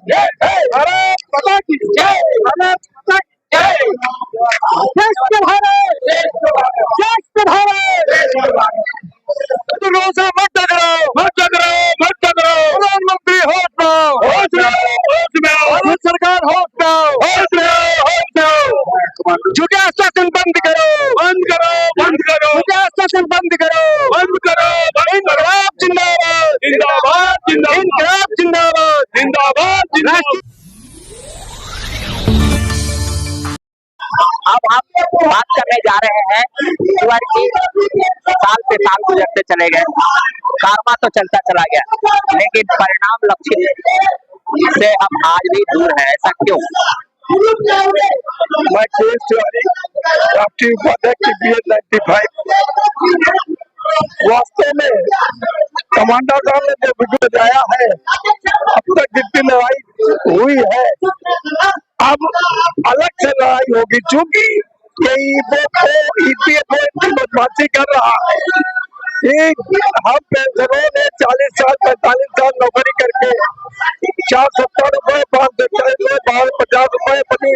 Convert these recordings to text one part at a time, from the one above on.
जय जय भारत माता की जय, भारत माता की जय, जय भारत, जय भारत। रोजा मत टकराओ, मत टकराओ, मत टकराओ। प्रधानमंत्री होश में आओ, होश में आओ, होश में आओ। भारत सरकार होश में आओ, होश में आओ, होश में आओ। झूठे आश्वासन बंद करो, बंद करो, बंद करो। झूठे आश्वासन बंद करो, बंद करो, बंद करो। इंकलाब जिंदाबाद, जिंदाबाद, जिंदाबाद। इंकलाब जिंदाबाद, जिंदाबाद, जिंदाबाद। अब हम बात करने जा रहे हैं तिवारी जी। साल से साल गुजरते चले गए, कारवा तो चलता चला गया, लेकिन परिणाम लक्षित से हम आज भी दूर हैं। ऐसा क्यों? मैं तिवारी, राष्ट्रीय उपाध्यक्ष BL 95। वास्तव में कमांडर साहब ने जो वीडियो दिखाया है, अब तक जितनी लड़ाई हुई है, अब अलग से लड़ाई होगी, चूंकि EPFO इतनी बदमाशी कर रहा है। हम पेंशनरों ने 40 साल 45 साल नौकरी करके 470 रुपए 540 रुपए 50 रुपए अपनी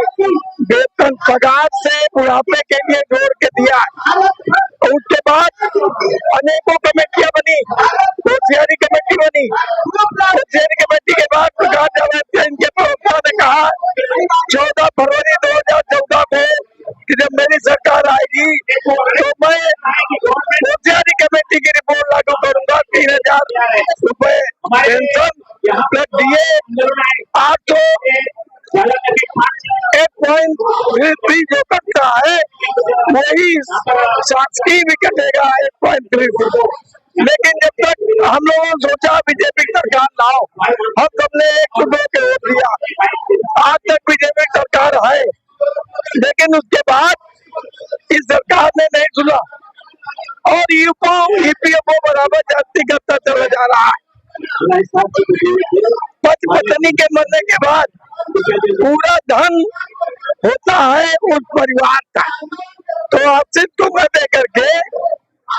वेतन पगार से बुढ़ापे के लिए जोड़ के दिया। उसके बाद अनेकों कमेटियां बनी, होशियारी कमेटी बनी। होशियारी कमेटी के बाद प्रकाश जावड़ेकर इनके प्रवक्ता ने कहा 14 फरवरी 2014 को कि जब मेरी सरकार आएगी तो मैं होशियारी कमेटी की रिपोर्ट लागू करूंगा। 3000 रुपए पेंशन प्लस DA 800 8.33 जो कटता है वही शासकीय भी कटेगा 8.33। लेकिन जब तक हम लोगों ने सोचा बीजेपी सरकार लाओ, हम सबने 1 के वोट दिया। आज तक बीजेपी सरकार है, लेकिन उसके बाद इस सरकार ने नहीं सुना और EPFO बराबर जाति करता चला जा रहा है। पत्नी के मरने के बाद पूरा धन होता है उस परिवार का, तो आपसे तुम्हें दे करके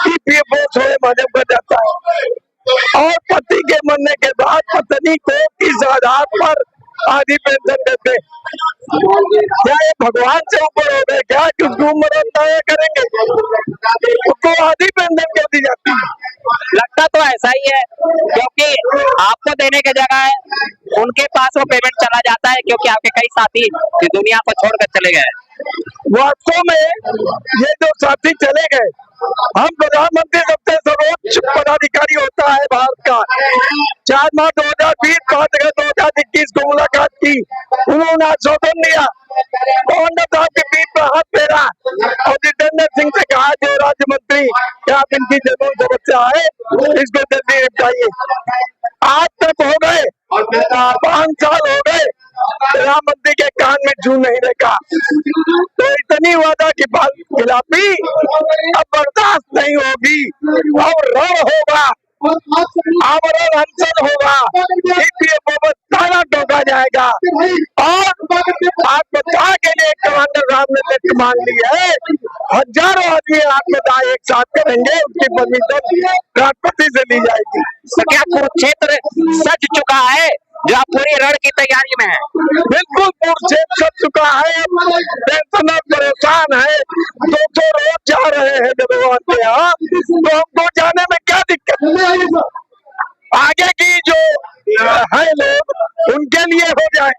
EPFO सोए माध्यम कर जाता है और पति के मरने के बाद पत्नी को इस आधार पर आधी पेंशन देते। क्या ये भगवान से ऊपर हो गए क्या कि उसको उम्र तय करेंगे, उसको आधी पेंशन कर दी जाती है? लगता तो ऐसा ही है, क्योंकि आपको देने की जगह उनके पास वो पेमेंट चला जाता है, क्योंकि आपके कई साथी दुनिया को छोड़कर चले गए। वास्तव में ये जो साथी चले गए, हम प्रधानमंत्री सबसे सर्वोच्च पदाधिकारी होता है भारत का। 4 मार्च 2020 5 अगस्त 2021 को मुलाकात की, उन्होंने आश्वासन दिया, गवर्नर साहब के पीठ पर हाथ फेरा और जितेंद्र सिंह से कहा जो राज्य मंत्री क्या आप इनकी जरूर समस्या है इसको जल्दी निपटाइए। आज तक हो गए 5 साल हो गए, प्रधानमंत्री के कान में जू नहीं देखा। तो इतनी वादा की खिलाफी अब बर्दाश्त नहीं होगी, अब रण होगा, आमरण अनशन होगा, EPFO पर ताला ठोका जाएगा। और आत्मदाह के लिए कमांडर साहब ने लिस्ट मांग ली है, हजारों आदमी आत्मदाह एक साथ करेंगे, उसकी परमिशन राष्ट्रपति से ली जाएगी। तो क्या कुरुक्षेत्र सज चुका है जो आप पूरी रण की तैयारी में है? बिल्कुल कुरुक्षेत्र सज चुका है, पेंशनर परेशान है, 200 रोज जा रहे हैं भगवान के यहाँ, तो हमको जाने में क्या दिक्कत? आगे की जो है लोग उनके लिए हो जाए,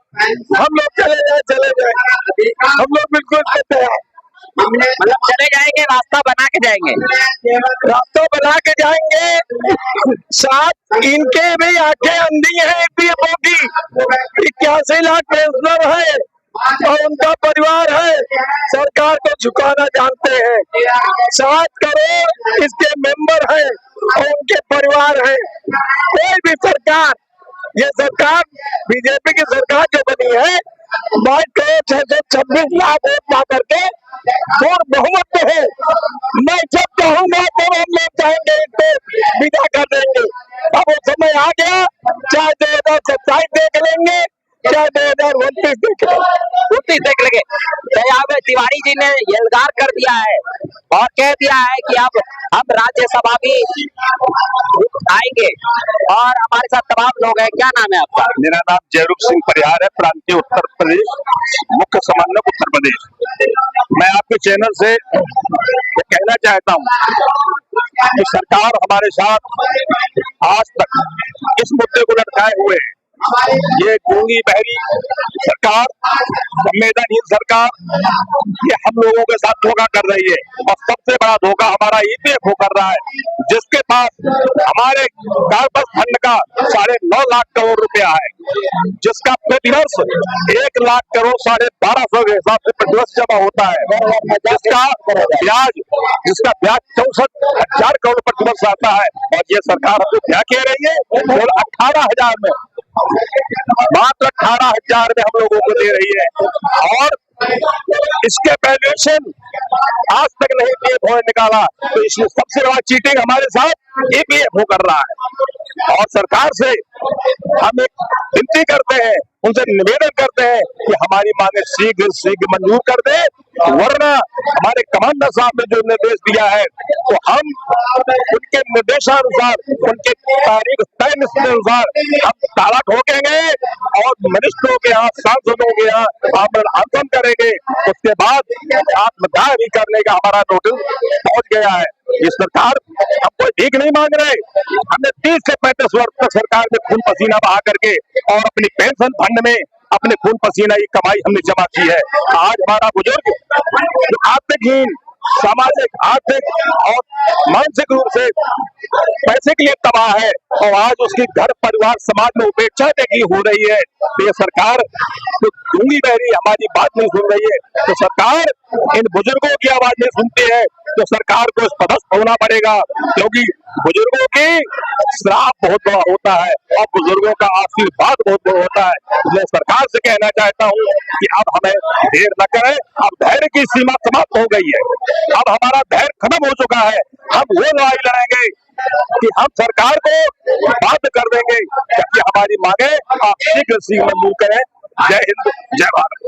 हम लोग चले जाए, हम लोग बिल्कुल तैयार। मतलब चले जाएंगे, रास्ता बना के जाएंगे, रास्ता बना के जाएंगे। साथ इनके भी आंखें अंधी है EPFO की, 81 लाख पेंशनर है और उनका परिवार है, सरकार को झुकाना जानते हैं। 7 करोड़ इसके मेंबर हैं और उनके परिवार हैं। कोई भी सरकार, ये सरकार बीजेपी की सरकार जो बनी है 22,626 वोट पा करके और बहुमत में है। मैं जब कहूँगा तो हम लोग चाहेंगे इसको विदा कर देंगे। अब वो समय आ गया, चाहे 2027 देख लेंगे, चाहे 2029 देख लेंगे। उसी से लगे। यहाँ पे तिवारी जी ने एल्गार कर दिया है और कह दिया है कि अब हम राज्यसभा भी आएंगे और हमारे साथ तमाम लोग हैं। क्या नाम है आपका? मेरा नाम जयरूप सिंह परिहार है, प्रांतीय उत्तर प्रदेश मुख्य समन्वयक उत्तर प्रदेश। मैं आपके चैनल से ये कहना चाहता हूँ कि सरकार हमारे साथ आज तक इस मुद्दे को लटकाए हुए है। ये गूंगी बहरी सरकार, संवेदनहीन सरकार, ये हम लोगों के साथ धोखा कर रही है और सबसे बड़ा धोखा हमारा ईपीएफओ कर रहा है, जिसके पास हमारे कार्बस फंड का 9.5 लाख करोड़ रुपया है, जिसका प्रतिवर्ष 1 लाख करोड़ 1250 के हिसाब से प्रतिवर्ष जमा होता है, जिसका ब्याज 64,000 करोड़ प्रतिवर्ष आता है। और ये सरकार हमको क्या कह रही है? केवल 18,000 में, मात्र 18,000 में हम लोगों को दे रही है और इसके वैल्यूएशन आज तक नहीं ईपीएफओ ने निकाला। तो इसमें सबसे बड़ा चीटिंग हमारे साथ ईपीएफओ कर रहा है और सरकार से हम एक विनती करते हैं, उनसे निवेदन करते हैं कि हमारी मांगे शीघ्र शीघ्र मंजूर कर दे, वरना हमारे कमांडर साहब ने जो निर्देश दिया है तो हम उनके निर्देशानुसार, उनके तारीख तय के अनुसार हम ताला ठोकेंगे और मिनिस्टरों के यहाँ, सांसदों के यहाँ आंदोलन करेंगे। उसके बाद आत्मदाह भी करने का हमारा नोटिस पहुंच गया है। ये सरकार हम कोई भीख नहीं मांग रहे, हमने 30 से 35 वर्ष तक सरकार में खून पसीना बहा करके और अपनी पेंशन फंड में अपने खून पसीना की कमाई हमने जमा की है। आज हमारा बुजुर्ग आर्थिकहीन, सामाजिक, आर्थिक और मानसिक रूप से पैसे के लिए तबाह है और आज उसकी घर परिवार समाज में उपेक्षा देखी हो रही है। तो ये सरकार तो गूंगी बहरी हमारी बात नहीं सुन रही है। तो सरकार इन बुजुर्गों की आवाज नहीं सुनती है तो सरकार को पदस्थ होना पड़ेगा, क्योंकि बुजुर्गों की श्राप बहुत बड़ा होता है और बुजुर्गों का आशीर्वाद बहुत बड़ा होता है। मैं सरकार से कहना चाहता हूँ कि अब हमें देर न करें, अब धैर्य की सीमा समाप्त हो गई है, अब हमारा धैर्य खत्म हो चुका है। हम वो लड़ाई लड़ेंगे कि हम सरकार को बाध्य कर देंगे कि हमारी मांगे आप शीघ्र शीघ्र मंजूर करें। जय हिंद, जय भारत।